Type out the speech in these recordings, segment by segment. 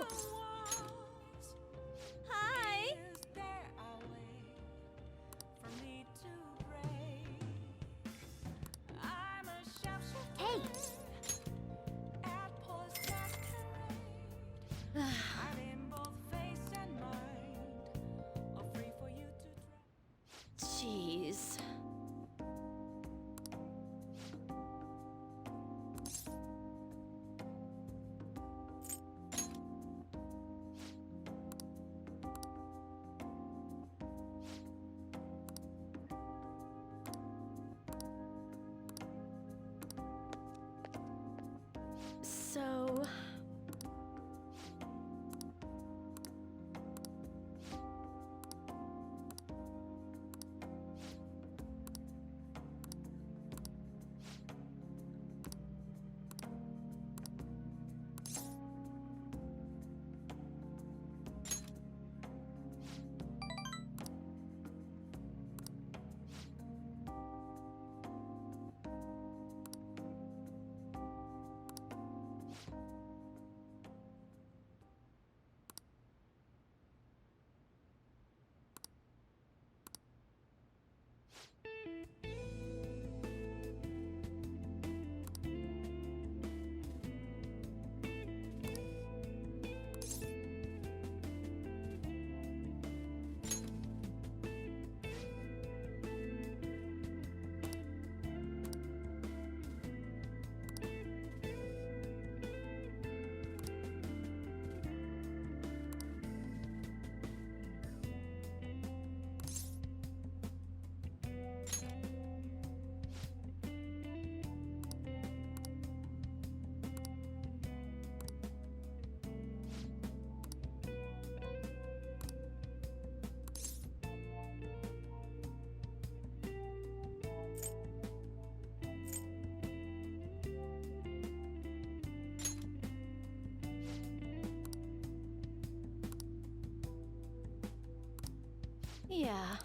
Oh! Hi! Hey! Jeez. So... Yeah.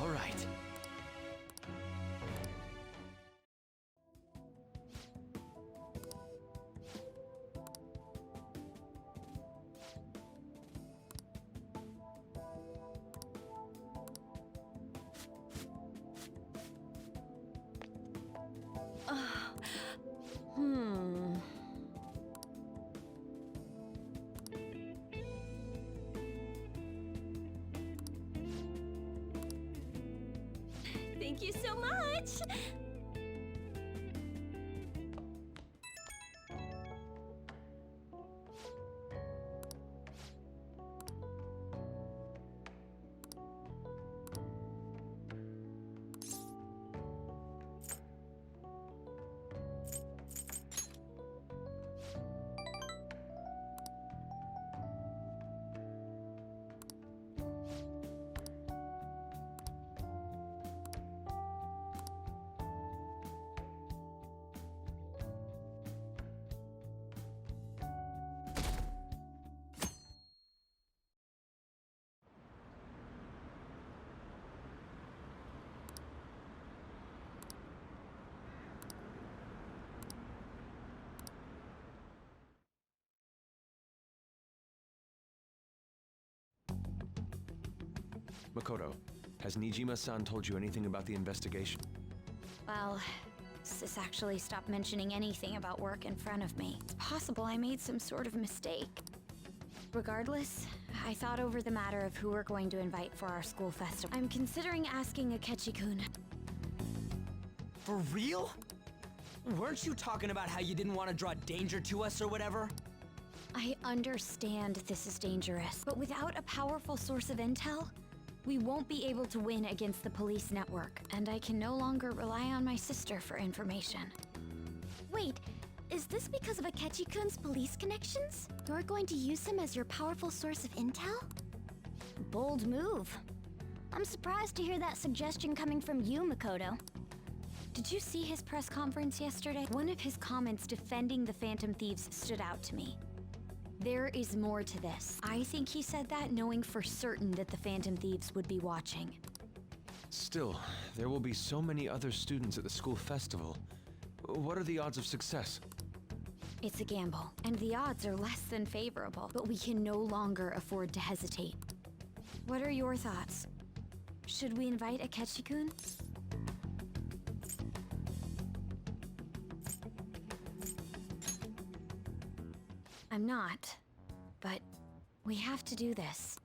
All right. Hmm. Thank you so much! Makoto, has Nijima-san told you anything about the investigation? Well, Sis actually stopped mentioning anything about work in front of me. It's possible I made some sort of mistake. Regardless, I thought over the matter of who we're going to invite for our school festival. I'm considering asking Akechi-kun. For real? Weren't you talking about how you didn't want to draw danger to us or whatever? I understand this is dangerous, but without a powerful source of intel, we won't be able to win against the police network, and I can no longer rely on my sister for information. Wait, is this because of Akechi-kun's police connections? You're going to use him as your powerful source of intel? Bold move. I'm surprised to hear that suggestion coming from you, Makoto. Did you see his press conference yesterday? One of his comments defending the Phantom Thieves stood out to me. There is more to this. I think he said that knowing for certain that the Phantom Thieves would be watching. Still, there will be so many other students at the school festival. What are the odds of success? It's a gamble, and the odds are less than favorable, but we can no longer afford to hesitate. What are your thoughts? Should we invite Akechi-kun? I'm not, but we have to do this.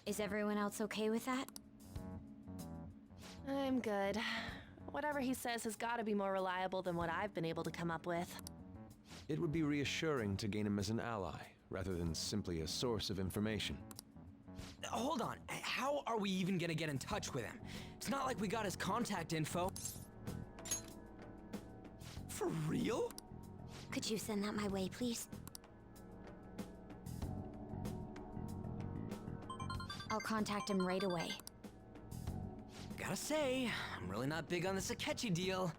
Is everyone else okay with that? I'm good. Whatever he says has got to be more reliable than what I've been able to come up with. It would be reassuring to gain him as an ally, rather than simply a source of information. Hold on, how are we even gonna get in touch with him? It's not like we got his contact info. For real? Could you send that my way, please? I'll contact him right away. Gotta say, I'm really not big on this Akechi deal.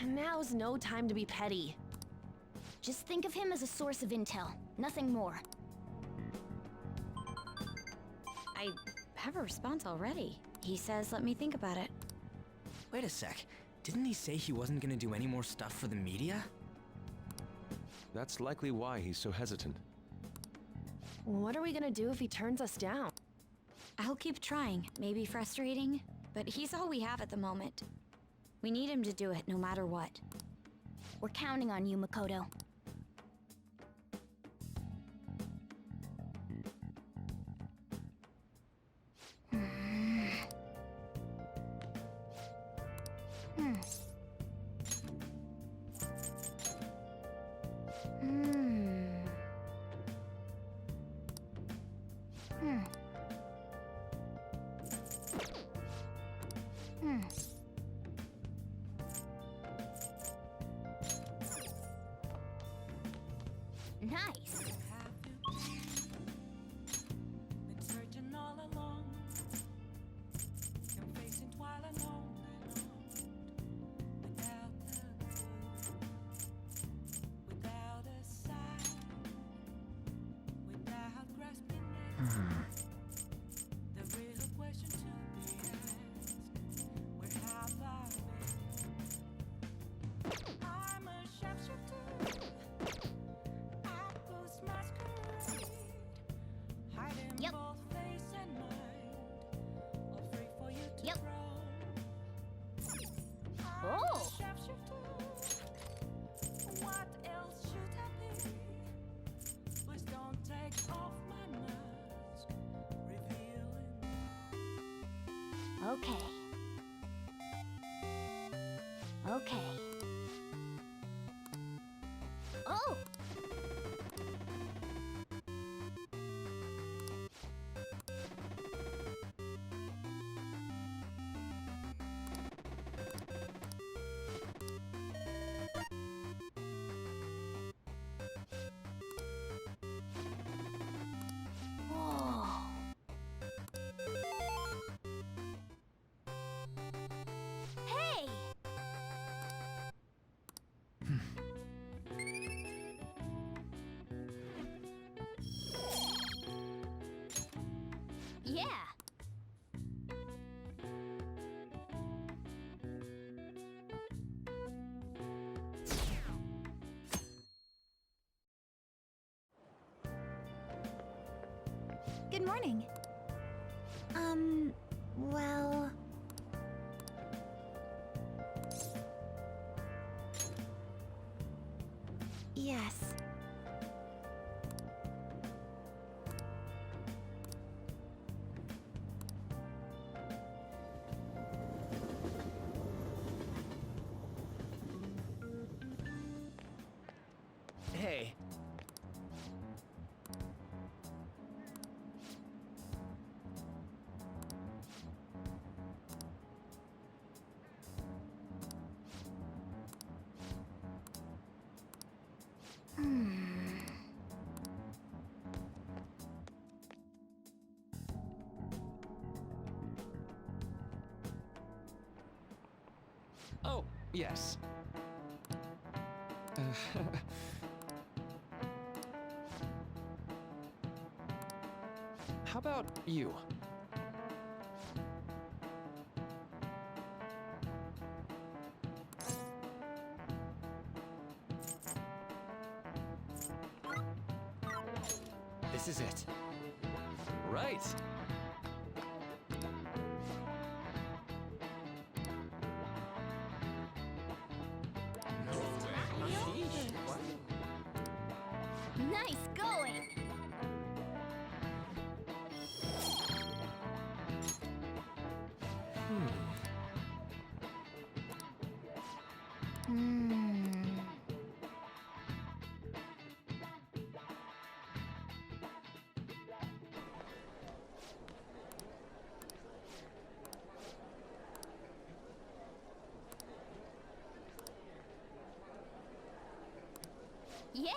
Now's no time to be petty. Just think of him as a source of intel, nothing more. I have a response already. He says let me think about it. Wait a sec, didn't he say he wasn't gonna do any more stuff for the media? That's likely why he's so hesitant. What are we gonna do if he turns us down? I'll keep trying. Maybe frustrating, but he's all we have at the moment. We need him to do it no matter what. We're counting on you, Makoto. Nice. Been searching all along, been facing twilight long and on, without the clue, without a sign, without grasping it. The real question to be asked: where have I been? I'm a sharpshooter. Yep. Both face and mind, all free for you to Yep. roam. Oh. Sharpshooter. What else should I be? Please don't take off my mask, revealing. Okay. Okay. Oh! Hey! Yeah. Good morning. Well... Yes. Hey. Oh, yes. how about you? This is it. Right. Nice going! Yeah!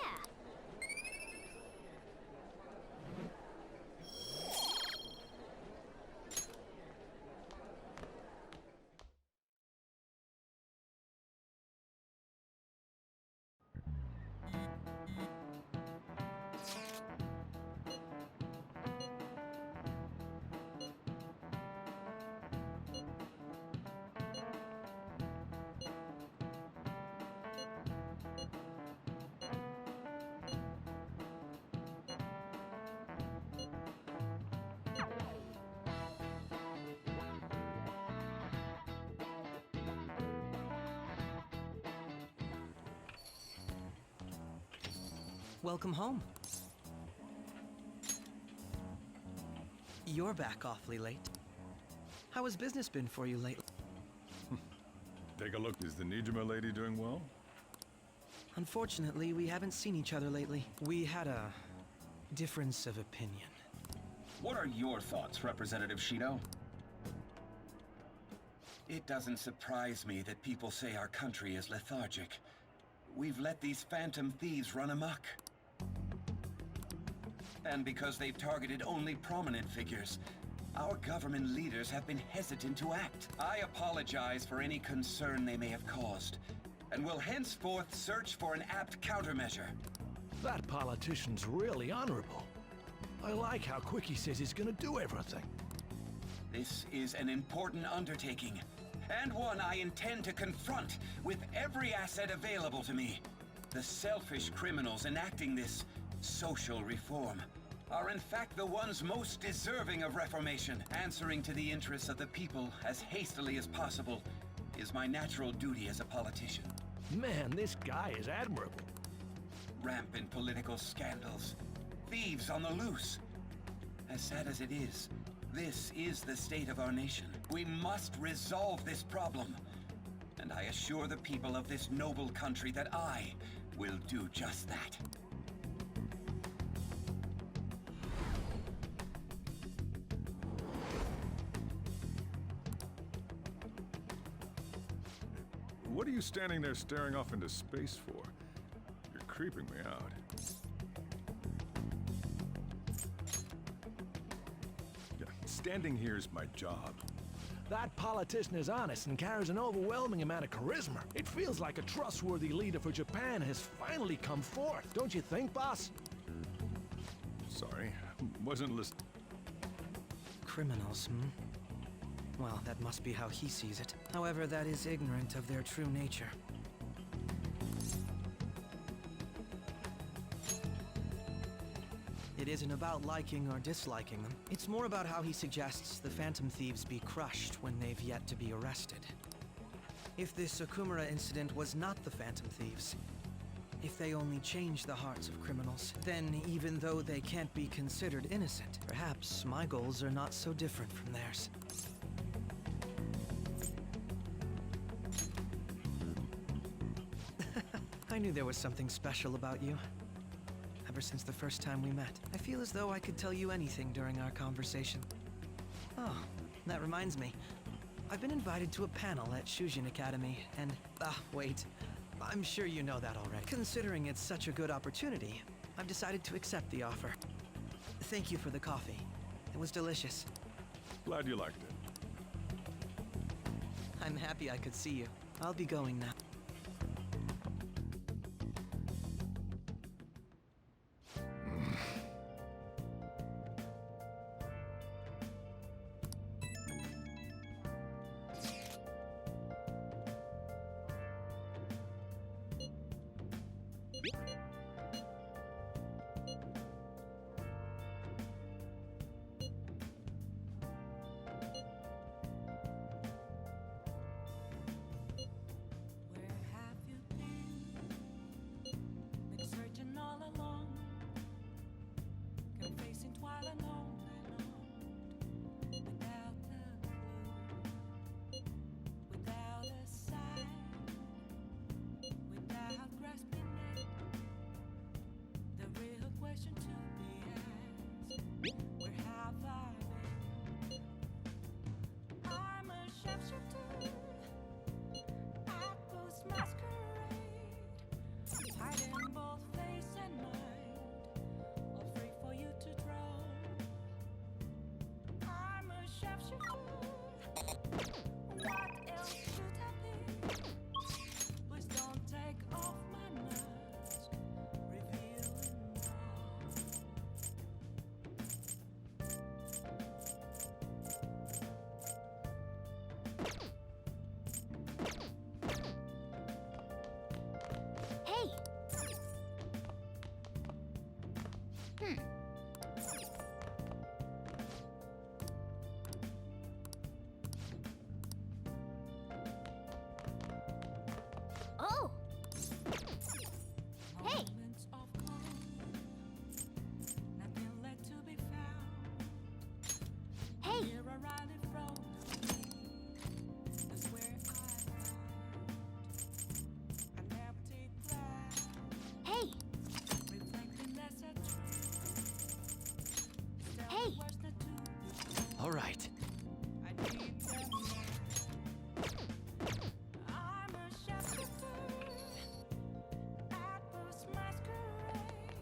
Welcome home. You're back awfully late. How has business been for you lately? Take a look. Is the Nijima lady doing well? Unfortunately, we haven't seen each other lately. We had a difference of opinion. What are your thoughts, Representative Shido? It doesn't surprise me that people say our country is lethargic. We've let these phantom thieves run amok. And because they've targeted only prominent figures, our government leaders have been hesitant to act. I apologize for any concern they may have caused, and will henceforth search for an apt countermeasure. That politician's really honorable. I like how quick he says he's gonna do everything. This is an important undertaking, and one I intend to confront with every asset available to me. The selfish criminals enacting this social reform are in fact the ones most deserving of reformation. Answering to the interests of the people as hastily as possible is my natural duty as a politician. Man, this guy is admirable. Rampant political scandals, thieves on the loose. As sad as it is, this is the state of our nation. We must resolve this problem, and I assure the people of this noble country that I will do just that. What are you standing there staring off into space for? You're creeping me out. Yeah, standing here is my job. That politician is honest and carries an overwhelming amount of charisma. It feels like a trustworthy leader for Japan has finally come forth. Don't you think, boss? Sorry, wasn't listening. Criminals, hmm? Well, that must be how he sees it. However, that is ignorant of their true nature. It isn't about liking or disliking them. It's more about how he suggests the Phantom Thieves be crushed when they've yet to be arrested. If this Okumura incident was not the Phantom Thieves, if they only change the hearts of criminals, then even though they can't be considered innocent, perhaps my goals are not so different from theirs. I knew there was something special about you. Ever since the first time we met, I feel as though I could tell you anything during our conversation. Oh, that reminds me. I've been invited to a panel at Shujin Academy, and... wait. I'm sure you know that already. Considering it's such a good opportunity, I've decided to accept the offer. Thank you for the coffee. It was delicious. Glad you liked it. I'm happy I could see you. I'll be going now. All right. I need them. I'm a shoplifter at this masquerade.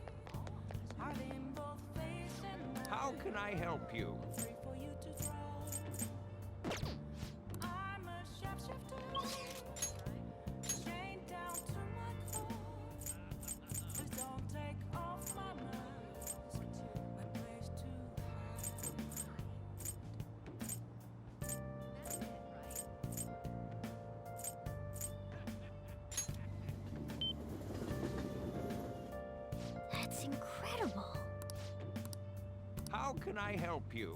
Are they in both face and How can I help you? free for you to throw? I'm a shapeshifter, chained down to my clothes. Please don't take off my mask. My place to That's incredible. How can I help you?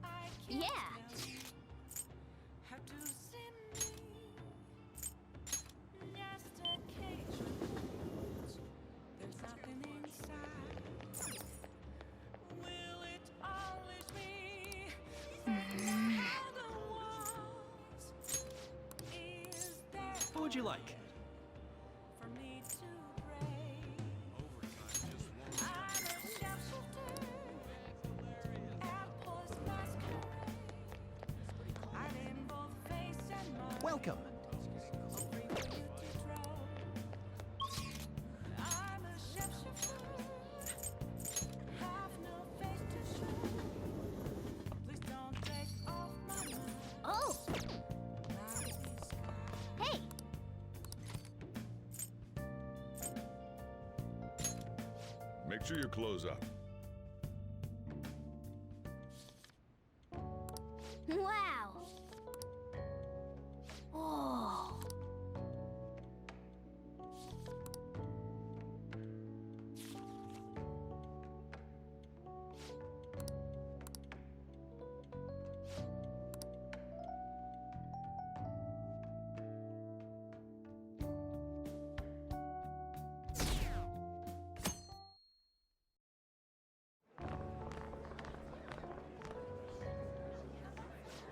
I Yeah. have to see me. Just a cage of words. There's nothing inside. Will it always be otherwise? Is there What would you like? for me to break? I'm a shapeshifter at Post Masquerade. I'm in both face and mind. Welcome. Free for you to throw. I'm a shapeshifter. Have no face to show. Please don't take off my mask. Oh, Night is sky. hey! Make sure you close up. Wow! Oh.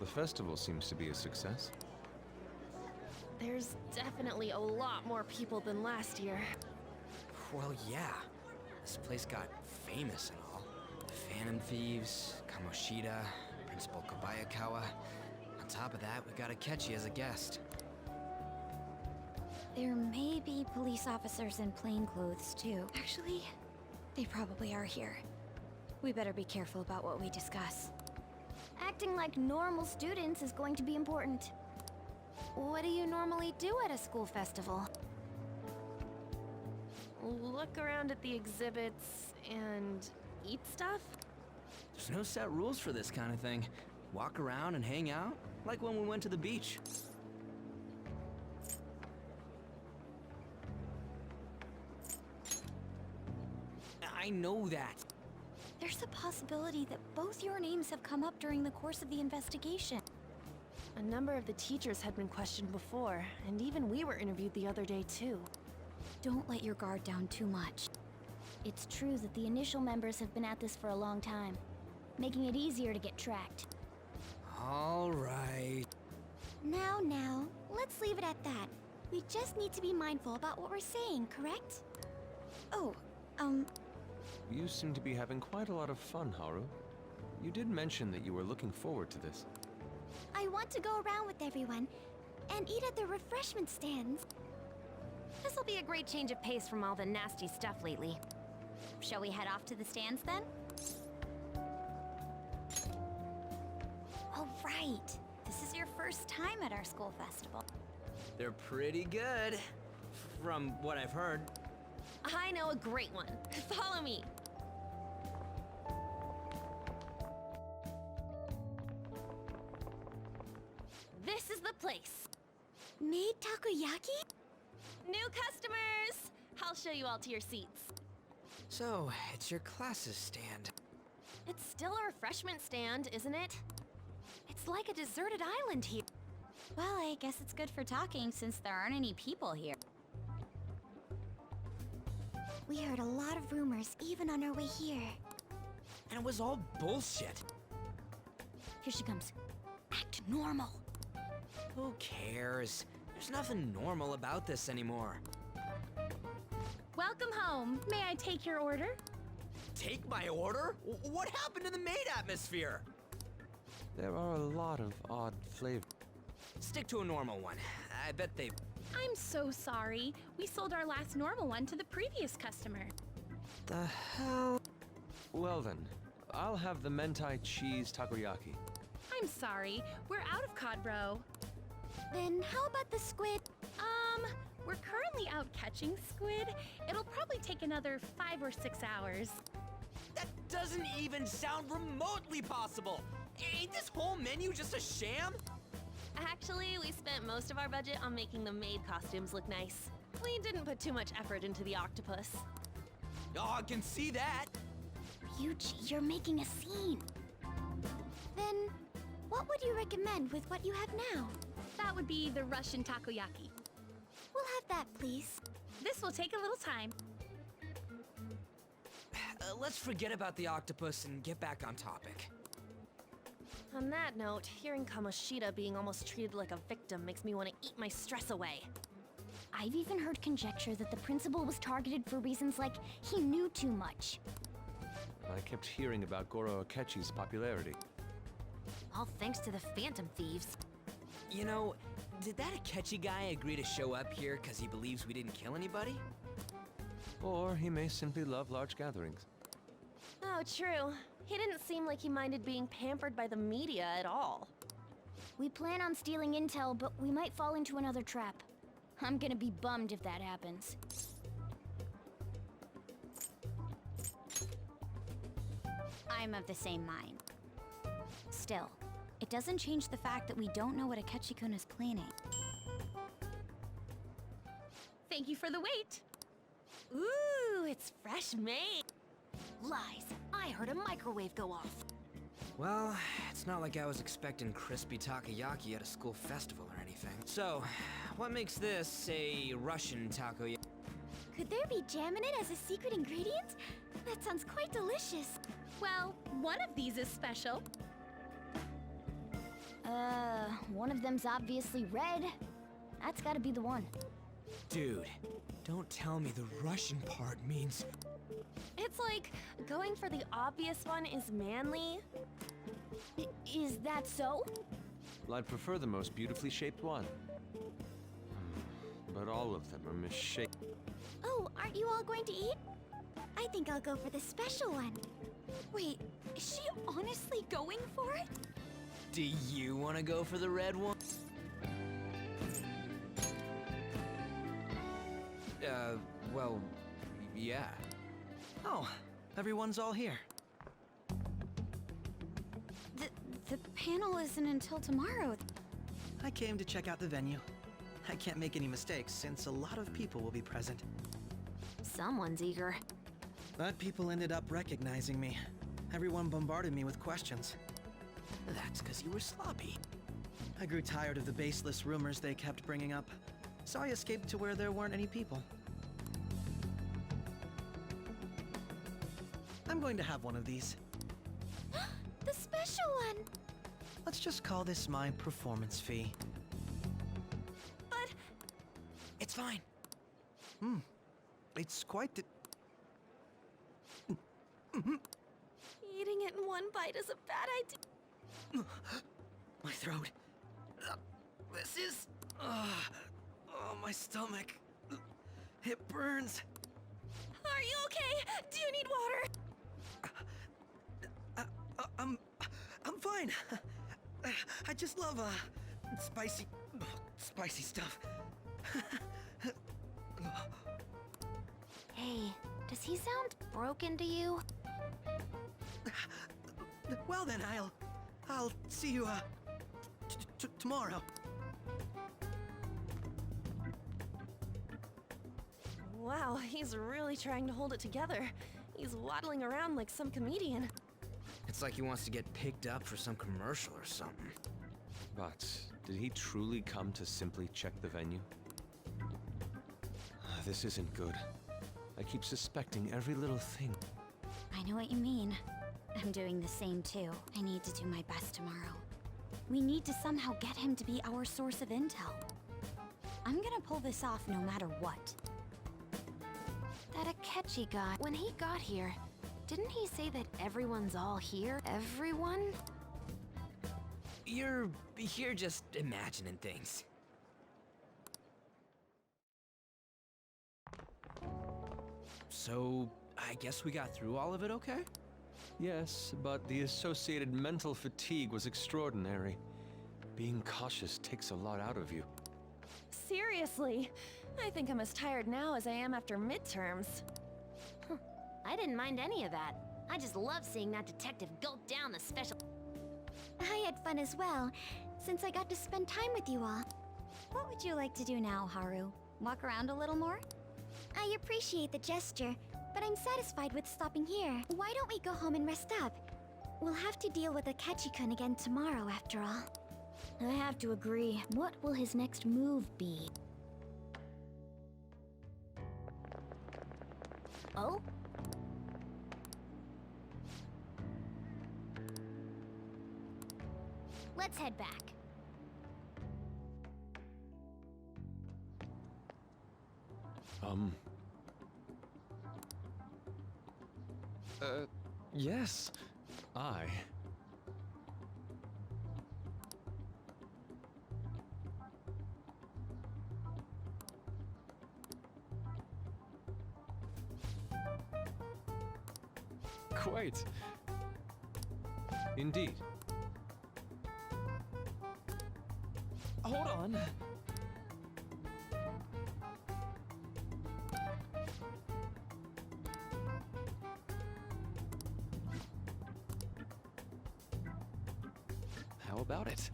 The festival seems to be a success. There's definitely a lot more people than last year. Well, yeah. This place got famous and all. Phantom Thieves, Kamoshida, Principal Kobayakawa. On top of that, we got Akechi as a guest. There may be police officers in plain clothes, too. Actually, they probably are here. We better be careful about what we discuss. Acting like normal students is going to be important. What do you normally do at a school festival? Look around at the exhibits and eat stuff? There's no set rules for this kind of thing. Walk around and hang out, like when we went to the beach. I know that. There's a possibility that both your names have come up during the course of the investigation. A number of the teachers had been questioned before, and even we were interviewed the other day too. Don't let your guard down too much. It's true that the initial members have been at this for a long time, making it easier to get tracked. All right. Now, let's leave it at that. We just need to be mindful about what we're saying, correct? Oh, You seem to be having quite a lot of fun, Haru. You did mention that you were looking forward to this. I want to go around with everyone and eat at the refreshment stands. this'll be a great change of pace from all the nasty stuff lately. Shall we head off to the stands then? All right. This is your first time at our school festival. They're pretty good, from what I've heard. I know a great one. Follow me. This is the place. Made takoyaki? New customers! I'll show you all to your seats. So, it's your class's stand. It's still a refreshment stand, isn't it? It's like a deserted island here. Well, I guess it's good for talking since there aren't any people here. We heard a lot of rumors even on our way here. And it was all bullshit. Here she comes. Act normal. Who cares? There's nothing normal about this anymore. Welcome home. May I take your order? Take my order? What happened to the maid atmosphere? There are a lot of odd flavors. Stick to a normal one. I bet they... I'm so sorry. We sold our last normal one to the previous customer. The hell? Well then, I'll have the mentai cheese takoyaki. I'm sorry. We're out of cod roe. Then how about the squid? We're currently out catching squid. It'll probably take another 5 or 6 hours. That doesn't even sound remotely possible! Ain't this whole menu just a sham? Actually, we spent most of our budget on making the maid costumes look nice. We didn't put too much effort into the octopus. Oh, I can see that! Ryuji, you're making a scene. Then, what would you recommend with what you have now? That would be the Russian takoyaki. We'll have that, please. This will take a little time. Let's forget about the octopus and get back on topic. On that note, hearing Kamoshida being almost treated like a victim makes me want to eat my stress away. I've even heard conjecture that the principal was targeted for reasons like he knew too much. I kept hearing about Goro Akechi's popularity. All thanks to the Phantom Thieves. You know, did that Akechi guy agree to show up here because he believes we didn't kill anybody? Or he may simply love large gatherings. Oh, true. He didn't seem like he minded being pampered by the media at all. We plan on stealing intel, but we might fall into another trap. I'm gonna be bummed if that happens. I'm of the same mind. Still, it doesn't change the fact that we don't know what Akechi-kun is planning. Thank you for the wait. Ooh, it's fresh made. Lies. I heard a microwave go off. Well, it's not like I was expecting crispy takoyaki at a school festival or anything. So, what makes this a Russian takoyaki? Could there be jam in it as a secret ingredient? That sounds quite delicious. Well, one of these is special. One of them's obviously red. That's gotta be the one. Dude, don't tell me the Russian part means... It's like going for the obvious one is manly. Is that so? Well, I'd prefer the most beautifully shaped one. But all of them are misshapen. Oh, aren't you all going to eat? I think I'll go for the special one. Wait, is she honestly going for it? Do you want to go for the red one? Well, yeah. Oh, everyone's all here. The panel isn't until tomorrow. I came to check out the venue. I can't make any mistakes since a lot of people will be present. Someone's eager. But people ended up recognizing me. Everyone bombarded me with questions. That's because you were sloppy. I grew tired of the baseless rumors they kept bringing up, so I escaped to where there weren't any people. I'm going to have one of these. The special one! Let's just call this my performance fee. But... It's fine. It's quite Eating it in one bite is a bad idea. My throat. This is... oh, my stomach. It burns. Are you okay? Do you need water? I'm fine. I just love, spicy stuff. Hey, does he sound broken to you? Well then, I'll see you, tomorrow. Wow, he's really trying to hold it together. He's waddling around like some comedian. It's like he wants to get picked up for some commercial or something. But did he truly come to simply check the venue? This isn't good. I keep suspecting every little thing. I know what you mean. I'm doing the same too. I need to do my best tomorrow. We need to somehow get him to be our source of intel. I'm gonna pull this off no matter what. That Akechi guy, when he got here, didn't he say that everyone's all here? Everyone? You're just imagining things. So, I guess we got through all of it okay? Yes, but the associated mental fatigue was extraordinary. Being cautious takes a lot out of you. Seriously, I think I'm as tired now as I am after midterms. I didn't mind any of that. I just love seeing that detective gulp down the special. I had fun as well, since I got to spend time with you all. What would you like to do now, Haru? Walk around a little more? I appreciate the gesture, but I'm satisfied with stopping here. Why don't we go home and rest up? We'll have to deal with Akechi-kun again tomorrow, after all. I have to agree. What will his next move be? Oh? Let's head back. Yes. I... Quite. Indeed. Hold on. How about it?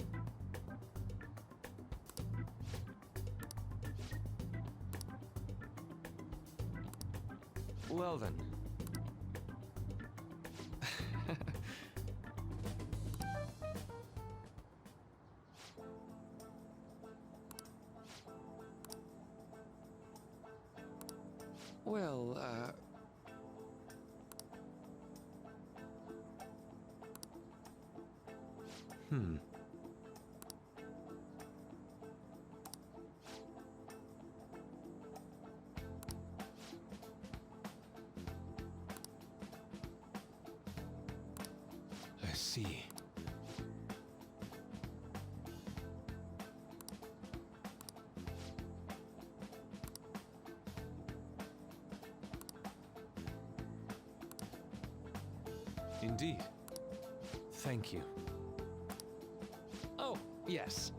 Well then. Well, I see. Indeed. Thank you. Oh, yes.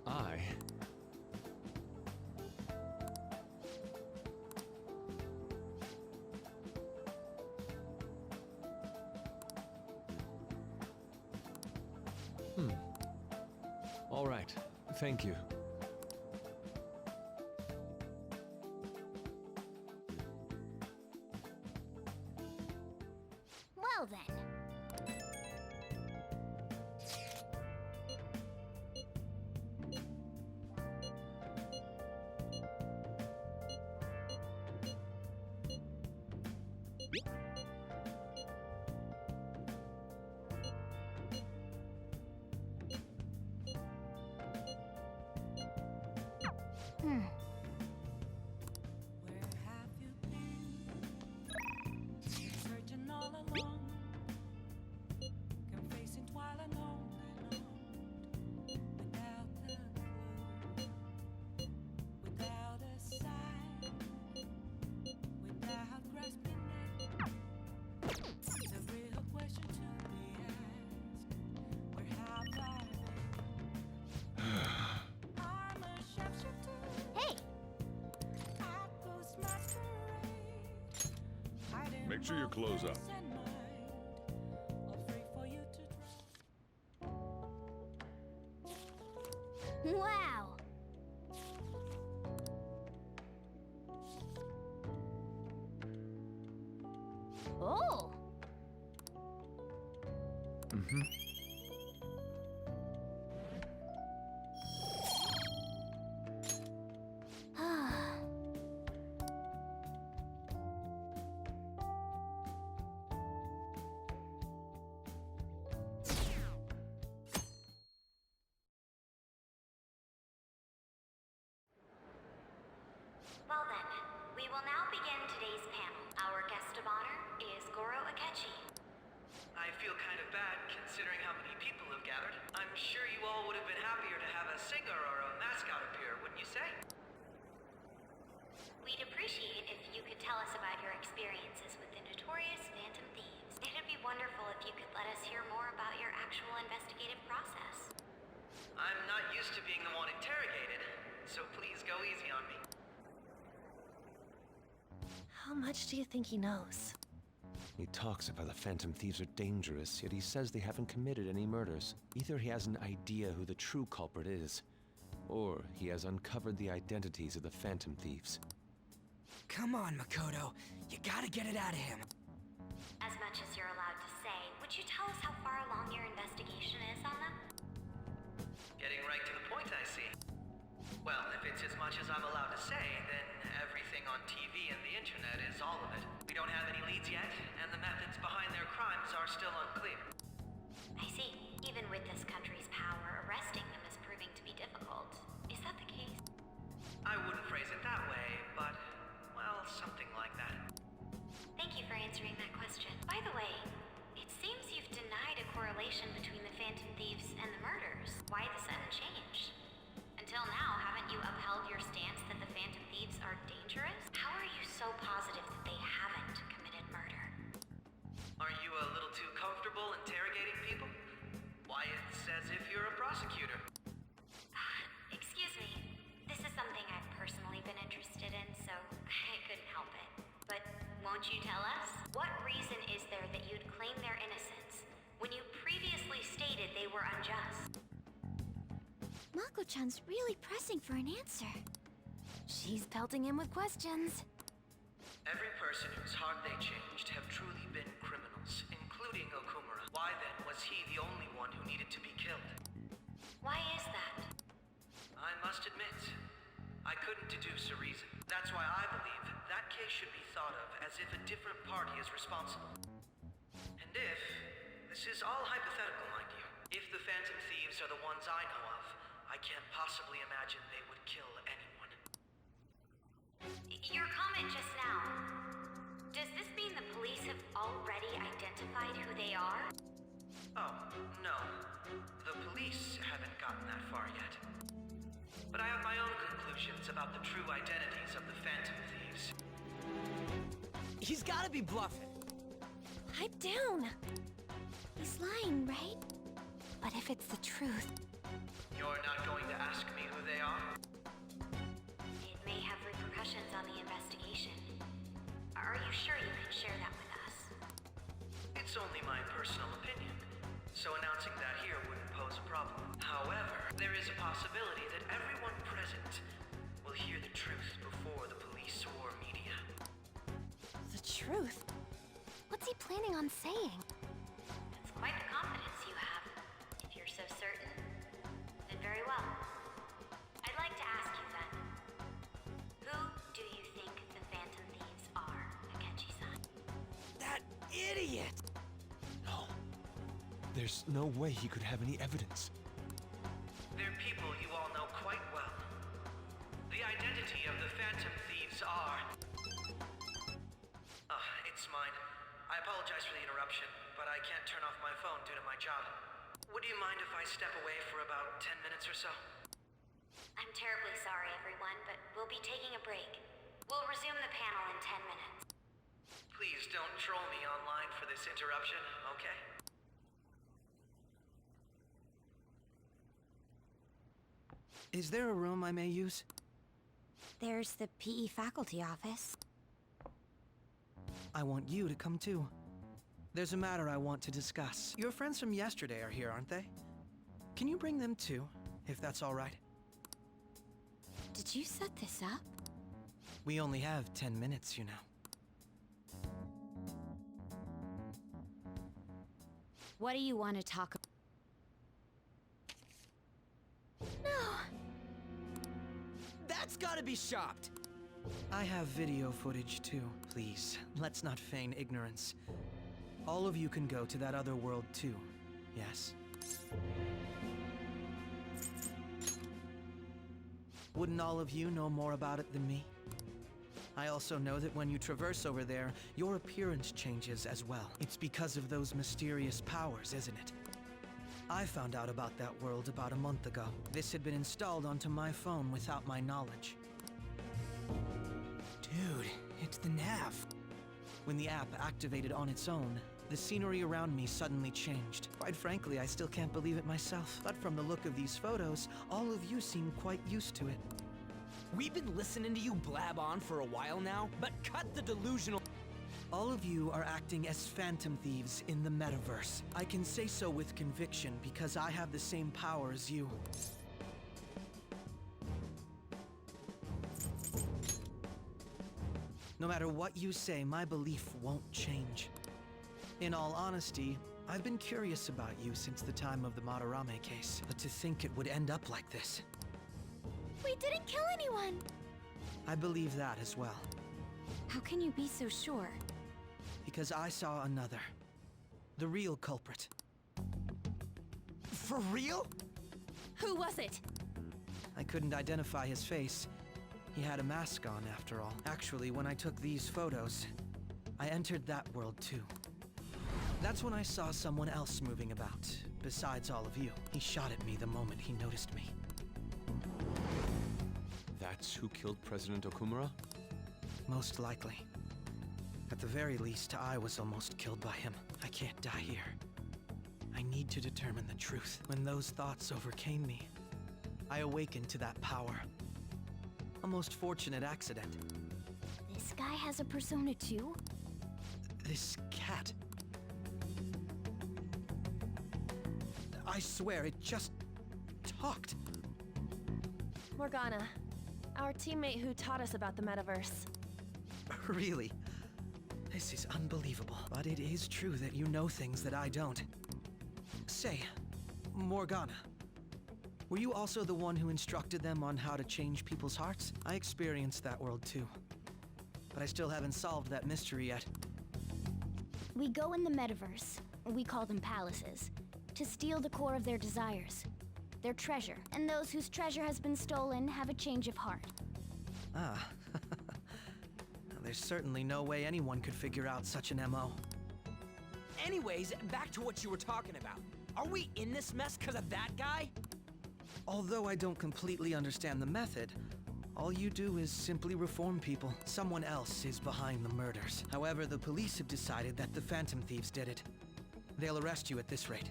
I... All right. Thank you. Well then. Where have you been? Searching all along, confessing while alone without a clue, without a sign, without grasping it. The real question to be asked: where have I been? I'm a shapeshifter. Hey! Make sure you close up. Wow! Oh! Well then, we will now begin today's panel. Our guest of honor is Goro Akechi. I feel kind of bad considering how many people have gathered. I'm sure you all would have been happier to have a singer or a mascot appear, wouldn't you say? We'd appreciate if you could tell us about your experiences with the notorious Phantom Thieves. It'd be wonderful if you could let us hear more about your actual investigative process. I'm not used to being the one interrogated, so please go easy on me. How much do you think he knows? He talks about the Phantom Thieves are dangerous, yet he says they haven't committed any murders. Either he has an idea who the true culprit is, or he has uncovered the identities of the Phantom Thieves. Come on, Makoto. You gotta get it out of him. As much as you're allowed to say, would you tell us how far along your investigation is on them? Getting right to the point, I see. Well, if it's as much as I'm allowed to say, then everything on TV and the internet is all of it. We don't have any leads yet, and the methods behind their crimes are still unclear. I see. Even with this country's power, arresting them is proving to be difficult. Is that the case? I wouldn't phrase it that way, but, well, something like that. Thank you for answering that question. By the way, it seems you've denied a correlation between the Phantom Thieves and the murders. Why the sudden change? Until now, haven't you upheld your stance that the Phantom Thieves are dangerous? How are you so positive that they haven't committed murder? Are you a little too comfortable interrogating people? Why, it's as if you're a prosecutor. Excuse me. This is something I've personally been interested in, so I couldn't help it. But won't you tell us? What reason is there that you'd claim their innocence when you previously stated they were unjust? Mako-chan's really pressing for an answer. She's pelting him with questions. Every person whose heart they changed have truly been criminals, including Okumura. Why then was he the only one who needed to be killed? Why is that? I must admit, I couldn't deduce a reason. That's why I believe that case should be thought of as if a different party is responsible. And if, this is all hypothetical, mind you, if the Phantom Thieves are the ones I know of, I can't possibly imagine they would kill anyone. Your comment just now, does this mean the police have already identified who they are? Oh, no. The police haven't gotten that far yet. But I have my own conclusions about the true identities of the Phantom Thieves. He's gotta be bluffing. Pipe down. He's lying, right? But if it's the truth, You're not going to ask me who they are? It may have repercussions on the investigation. Are you sure you can share that with us? It's only my personal opinion, so announcing that here wouldn't pose a problem. However, there is a possibility that everyone present will hear the truth before the police or media. the truth? What's he planning on saying? That's quite the confidence you have. If you're so certain, then very well. I'd like to ask you then, who do you think the Phantom Thieves are, Akechi-san? That idiot! No. There's no way he could have any evidence. They're people you all know quite well. The identity of the Phantom Thieves are... it's mine. I apologize for the interruption, but I can't turn off my phone due to my job. Would you mind if I step away for about 10 minutes or so? I'm terribly sorry, everyone, but we'll be taking a break. We'll resume the panel in 10 minutes. Please don't troll me online for this interruption, okay? Is there a room I may use? There's the PE faculty office. I want you to come too. There's a matter I want to discuss. Your friends from yesterday are here, aren't they? Can you bring them too, if that's all right? Did you set this up? We only have 10 minutes, you know. What do you want to talk about? That's gotta be shopped. I have video footage too. Please, let's not feign ignorance. All of you can go to that other world too, yes? Wouldn't all of you know more about it than me? I also know that when you traverse over there, your appearance changes as well. It's because of those mysterious powers, isn't it? I found out about that world about a month ago. This had been installed onto my phone without my knowledge. Dude, it's the nav. When the app activated on its own, the scenery around me suddenly changed. Quite frankly, I still can't believe it myself. But from the look of these photos, all of you seem quite used to it. We've been listening to you blab on for a while now, but cut the delusional. All of you are acting as phantom thieves in the metaverse. I can say so with conviction because I have the same power as you. No matter what you say, my belief won't change. In all honesty, I've been curious about you since the time of the Madarame case, but to think it would end up like this. We didn't kill anyone! I believe that as well. How can you be so sure? Because I saw another. The real culprit. For real? Who was it? I couldn't identify his face. He had a mask on, after all. Actually, when I took these photos, I entered that world too. That's when I saw someone else moving about, besides all of you. He shot at me the moment he noticed me. That's who killed President Okumura? Most likely. At the very least, I was almost killed by him. I can't die here. I need to determine the truth. When those thoughts overcame me, I awakened to that power. A most fortunate accident. This guy has a persona too? This cat. I swear, it just talked. Morgana, our teammate who taught us about the metaverse. Really? This is unbelievable. But it is true that you know things that I don't. Say, Morgana, were you also the one who instructed them on how to change people's hearts? I experienced that world too. But I still haven't solved that mystery yet. We go in the metaverse, we call them palaces, to steal the core of their desires, their treasure. And those whose treasure has been stolen have a change of heart. Ah. There's certainly no way anyone could figure out such an MO. Anyways, back to what you were talking about. Are we in this mess because of that guy? Although I don't completely understand the method, all you do is simply reform people. Someone else is behind the murders. However, the police have decided that the Phantom Thieves did it. They'll arrest you at this rate.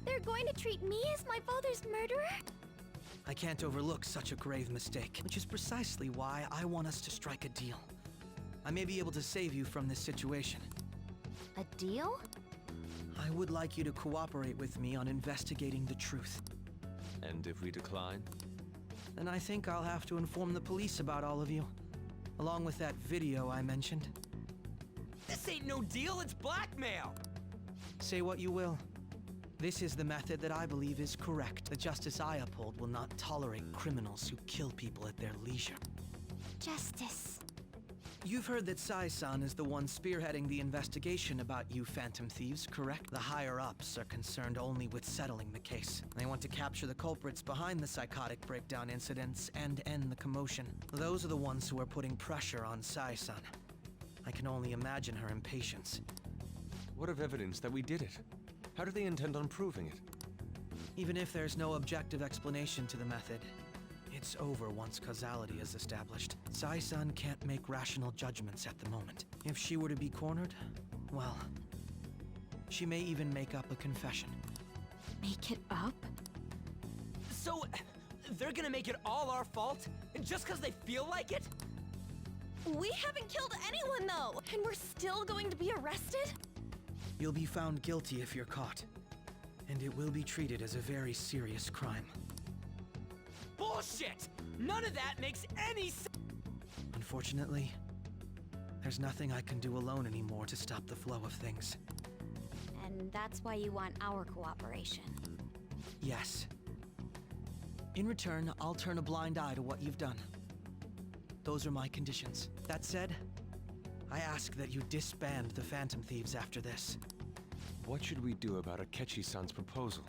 They're going to treat me as my father's murderer? I can't overlook such a grave mistake, which is precisely why I want us to strike a deal. I may be able to save you from this situation. A deal? I would like you to cooperate with me on investigating the truth. And if we decline? Then I think I'll have to inform the police about all of you, along with that video I mentioned. This ain't no deal, it's blackmail! Say what you will. This is the method that I believe is correct. The justice I uphold will not tolerate criminals who kill people at their leisure. Justice. You've heard that Sai-san is the one spearheading the investigation about you Phantom Thieves, correct? The higher-ups are concerned only with settling the case. They want to capture the culprits behind the psychotic breakdown incidents and end the commotion. Those are the ones who are putting pressure on Sai-san. I can only imagine her impatience. What of evidence that we did it? How do they intend on proving it? Even if there's no objective explanation to the method, it's over once causality is established. Sai-san can't make rational judgments at the moment. If she were to be cornered, well, she may even make up a confession. Make it up? So, they're gonna make it all our fault? Just because they feel like it? We haven't killed anyone though! And we're still going to be arrested? You'll be found guilty if you're caught, and it will be treated as a very serious crime. Bullshit! None of that makes any sense! Unfortunately, there's nothing I can do alone anymore to stop the flow of things. And that's why you want our cooperation. Yes. In return, I'll turn a blind eye to what you've done. Those are my conditions. That said, I ask that you disband the Phantom Thieves after this. What should we do about Akechi-san's proposal?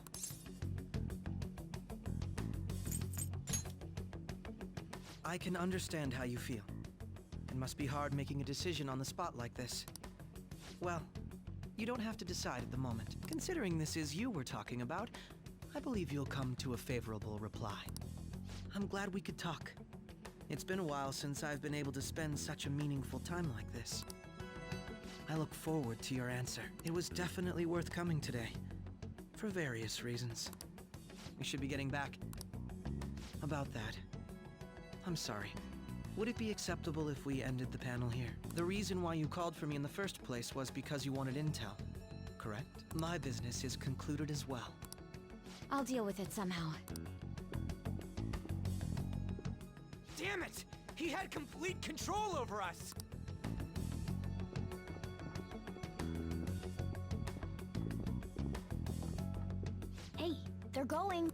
I can understand how you feel. It must be hard making a decision on the spot like this. Well, you don't have to decide at the moment. Considering this is you we're talking about, I believe you'll come to a favorable reply. I'm glad we could talk. It's been a while since I've been able to spend such a meaningful time like this. I look forward to your answer. It was definitely worth coming today, for various reasons. We should be getting back. About that, I'm sorry. Would it be acceptable if we ended the panel here? The reason why you called for me in the first place was because you wanted intel, correct? My business is concluded as well. I'll deal with it somehow. Damn it! He had complete control over us! Hey, they're going.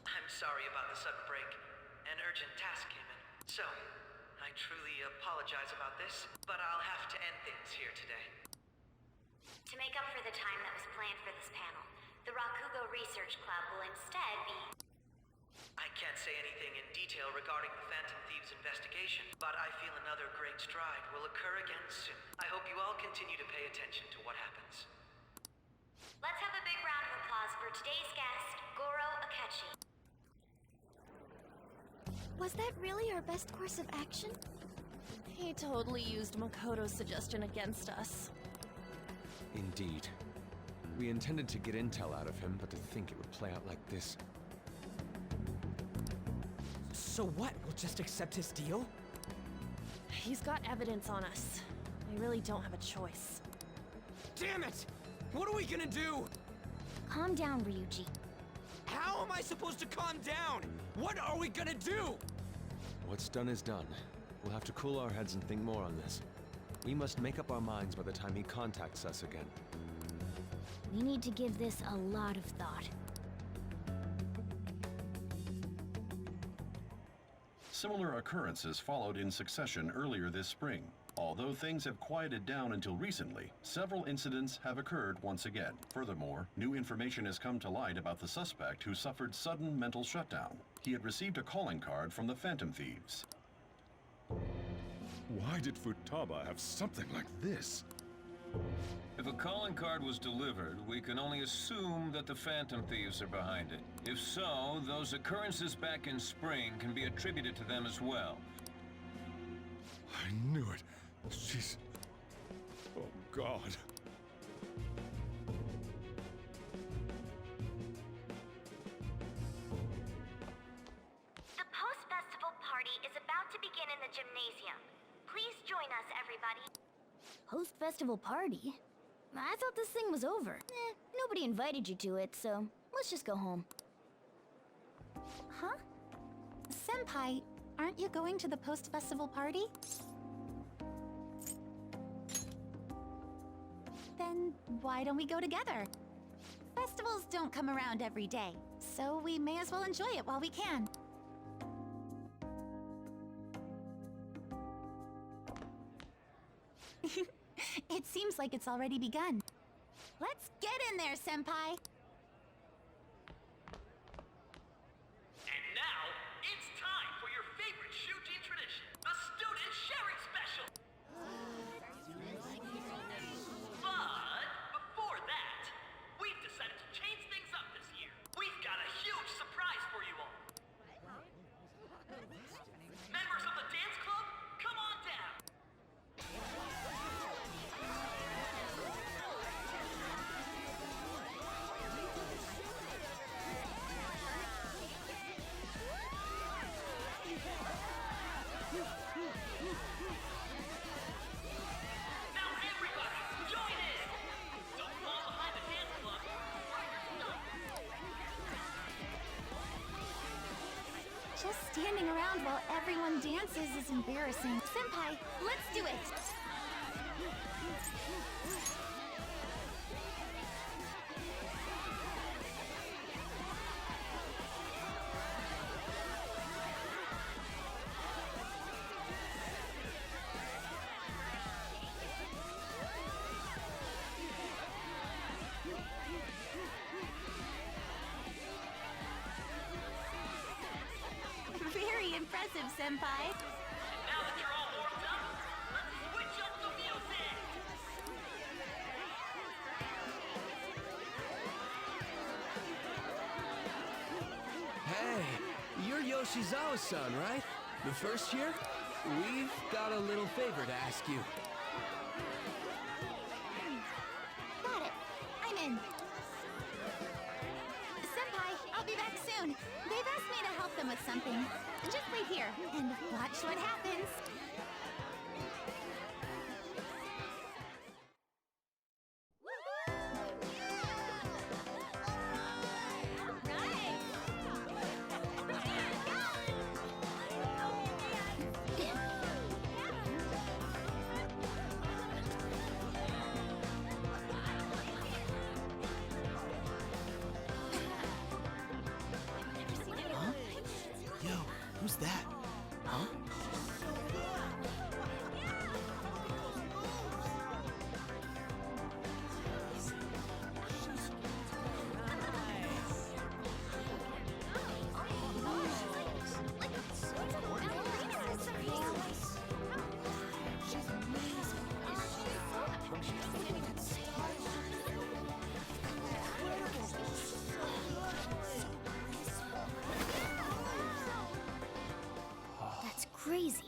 I'm sorry about the sudden break. An urgent task came in. So, I truly apologize about this, but I'll have to end things here today. To make up for the time that was planned for this panel, the Rakugo Research Club will instead be... I can't say anything in detail regarding the Phantom Thieves investigation, but I feel another great stride will occur again soon. I hope you all continue to pay attention to what happens. Let's have a big round of applause for today's guest, Goro Akechi. Was that really our best course of action? He totally used Makoto's suggestion against us. Indeed. We intended to get intel out of him, but to think it would play out like this. So what? We'll just accept his deal? He's got evidence on us. We really don't have a choice. Damn it! What are we gonna do? Calm down, Ryuji. How am I supposed to calm down? What are we gonna do? What's done is done. We'll have to cool our heads and think more on this. We must make up our minds by the time he contacts us again. We need to give this a lot of thought. Similar occurrences followed in succession earlier this spring. Although things have quieted down until recently, several incidents have occurred once again. Furthermore, new information has come to light about the suspect who suffered sudden mental shutdown. He had received a calling card from the Phantom Thieves. Why did Futaba have something like this? If a calling card was delivered, we can only assume that the Phantom Thieves are behind it. If so, those occurrences back in spring can be attributed to them as well. I knew it. She's... Oh, God. The post-festival party is about to begin in the gymnasium. Please join us, everybody. Post-festival party? I thought this thing was over. Nobody invited you to it, so let's just go home. Huh? Senpai, aren't you going to the post-festival party? Then why don't we go together? Festivals don't come around every day, so we may as well enjoy it while we can. It seems like it's already begun. Let's get in there, Senpai! And now, it's time for your favorite shooting tradition, the Student Sharing Special! But before that, we've decided to change things up this year. We've got a huge surprise for you all. Members of the dance club, come on down! Now everybody, join in! Don't fall behind the dance club or you're stuck! Just standing around while everyone dances is embarrassing. Senpai, let's do it! impressive, Senpai. Now that you're all warmed up, let's switch up the music! Hey, you're Yoshizawa-san, right? The first year? We've got a little favor to ask you. Got it. I'm in. Senpai, I'll be back soon. They've asked me to help them with something. Just wait here and watch what happens. Yo, who's that? Huh? That's crazy.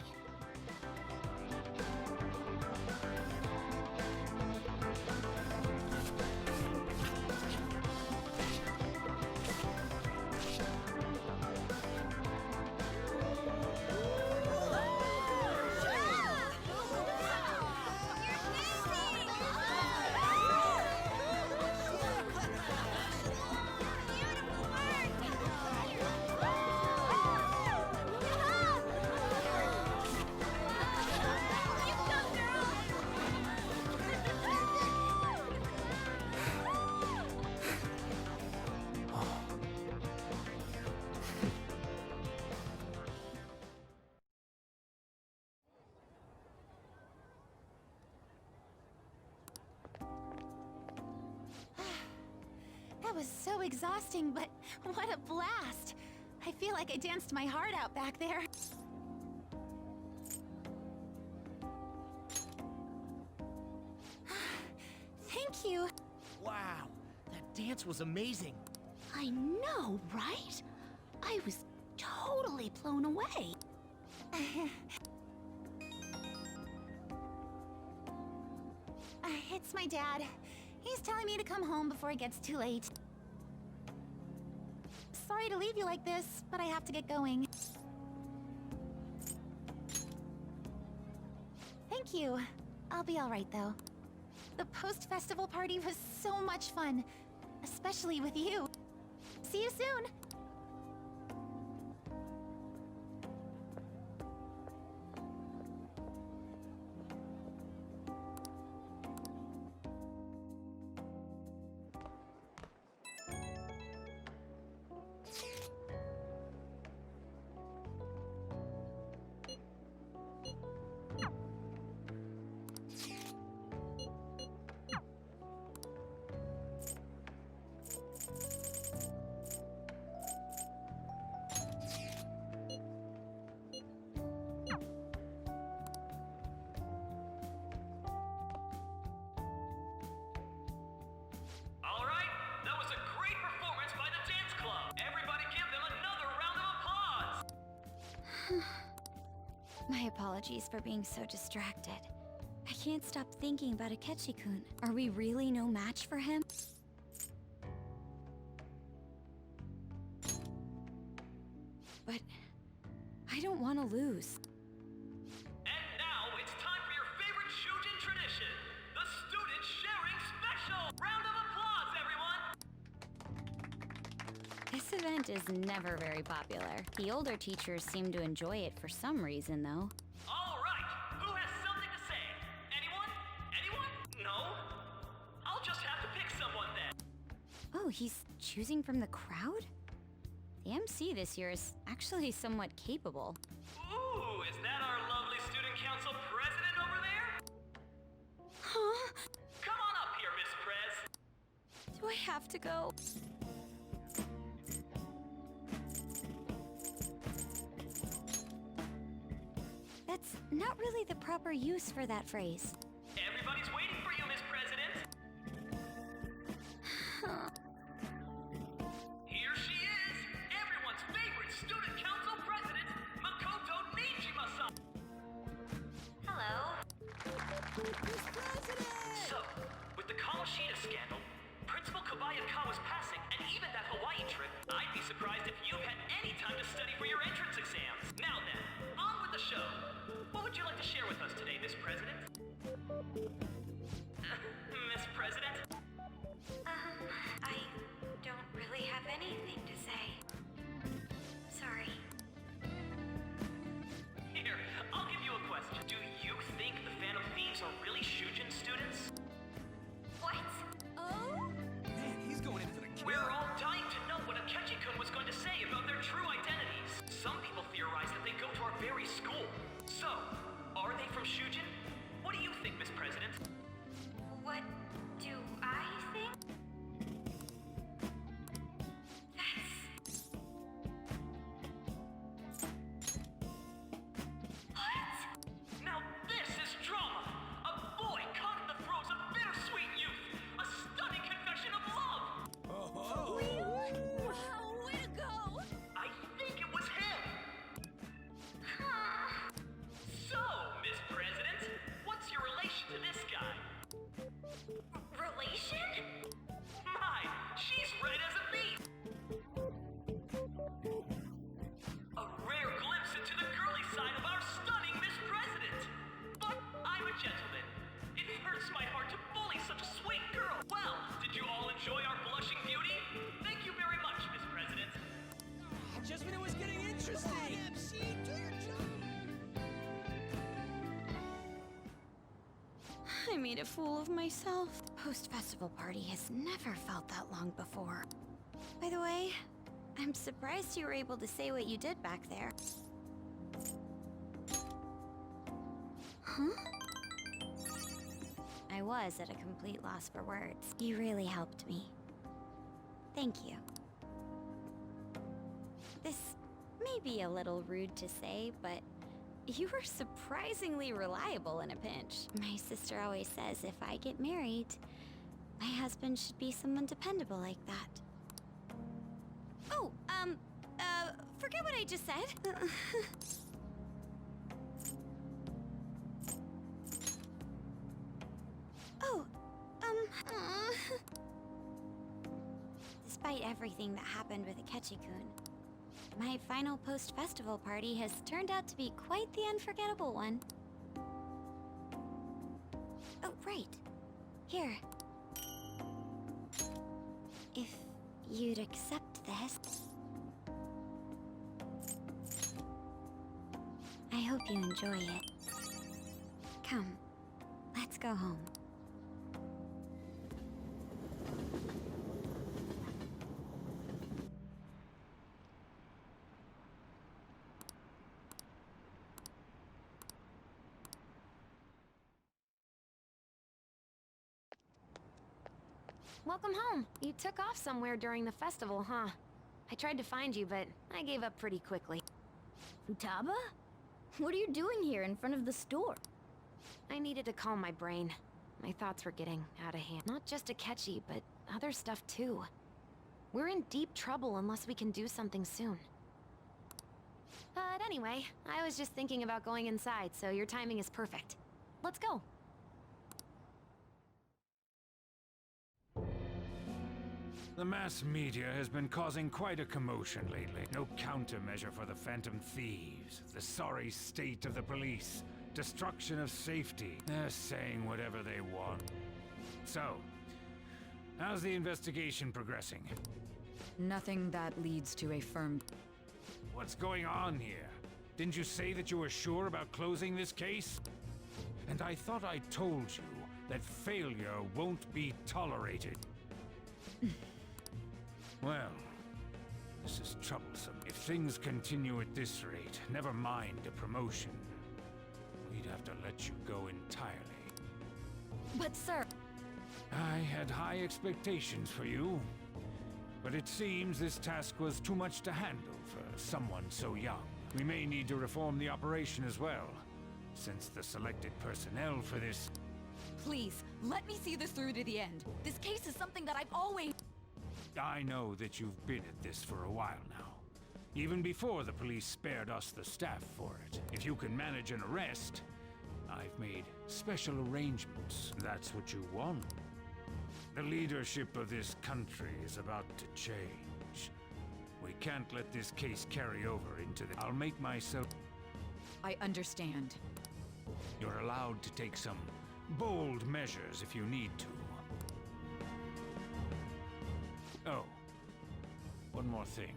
That was so exhausting, but what a blast! I feel like I danced my heart out back there. Thank you. Wow, that dance was amazing. I know, right? I was totally blown away. It's my dad. He's telling me to come home before it gets too late. Sorry to leave you like this, but I have to get going. Thank you. I'll be all right, though. The post-festival party was so much fun, especially with you. See you soon! My apologies for being so distracted. I can't stop thinking about Akechi-kun. Are we really no match for him? But I don't want to lose. And now it's time for your favorite Shujin tradition, the Student Sharing Special! Round of applause, everyone! This event is never very popular. The older teachers seem to enjoy it for some reason, though. All right, who has something to say? Anyone? Anyone? No? I'll just have to pick someone then. Oh, he's choosing from the crowd? The MC this year is actually somewhat capable. Ooh, is that our lovely student council president over there? Huh? Come on up here, Miss Prez. Do I have to go? not really the proper use for that phrase. Everybody's waiting for you, Miss President. Here she is, everyone's favorite student council president, Makoto Nijima-san. Hello. So, with the Kamoshida scandal, Principal Kobayakawa's passing, and even that Hawaii trip, I'd be surprised if you've had any time to study for your entrance exams. Now then, on with the show. What would you like to share with us today, Miss President? Miss President? I don't really have anything to say. Sorry. Here, I'll give you a question. Do you think the Phantom Thieves are really Shujin students? What? Oh? Man, he's going in for the kill. We're all dying to know what Akechi-kun was going to say about their true identities. Some people theorize that they go to our very school. So, are they from Shujin? What do you think, Miss President? What do I think? That's... What? Now this is drama! A boy caught in the throes of bittersweet youth! A stunning confession of love! Wow, way to go! I think it was him! So, Miss President, what's your relation to this guy? Relation? My, she's red as a beet! A rare glimpse into the girly side of our stunning Miss President! But I'm a gentleman. It hurts my heart to bully such a sweet girl. Well, did you all enjoy our blushing beauty? Thank you very much, Miss President. Just when it was getting interesting. MC, do your job. I made a fool of myself. The post-festival party has never felt that long before. By the way, I'm surprised you were able to say what you did back there. Huh? I was at a complete loss for words. You really helped me. Thank you. This may be a little rude to say, but you were surprisingly reliable in a pinch. My sister always says if I get married, my husband should be someone dependable like that. Oh, forget what I just said. Oh, Despite everything that happened with Akechi-kun, my final post-festival party has turned out to be quite the unforgettable one. Oh, right. Here. If you'd accept this... I hope you enjoy it. Come, let's go home. Welcome home. You took off somewhere during the festival, huh? I tried to find you, but I gave up pretty quickly. Futaba? What are you doing here in front of the store? I needed to calm my brain. My thoughts were getting out of hand. Not just Akechi, but other stuff too. We're in deep trouble unless we can do something soon. But anyway, I was just thinking about going inside, so your timing is perfect. Let's go. The mass media has been causing quite a commotion lately. No countermeasure for the Phantom Thieves, the sorry state of the police, destruction of safety. They're saying whatever they want. So, how's the investigation progressing? Nothing that leads to a firm... What's going on here? Didn't you say that you were sure about closing this case? And I thought I told you that failure won't be tolerated. Well, this is troublesome. If things continue at this rate, never mind a promotion, we'd have to let you go entirely. But sir... I had high expectations for you, but it seems this task was too much to handle for someone so young. We may need to reform the operation as well. since the selected personnel for this... Please, let me see this through to the end. This case is something that I've always... I know that you've been at this for a while now. Even before the police spared us the staff for it. If you can manage an arrest, I've made special arrangements. That's what you want. The leadership of this country is about to change. We can't let this case carry over into the... I'll make myself... I understand. You're allowed to take some bold measures if you need to. Oh, one more thing.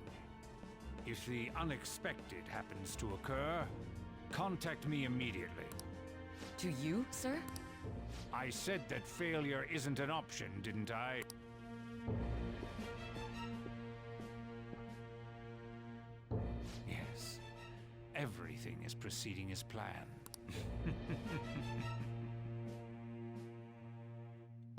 If the unexpected happens to occur, contact me immediately. To you, sir? I said that failure isn't an option, didn't I? Yes. Everything is proceeding as planned.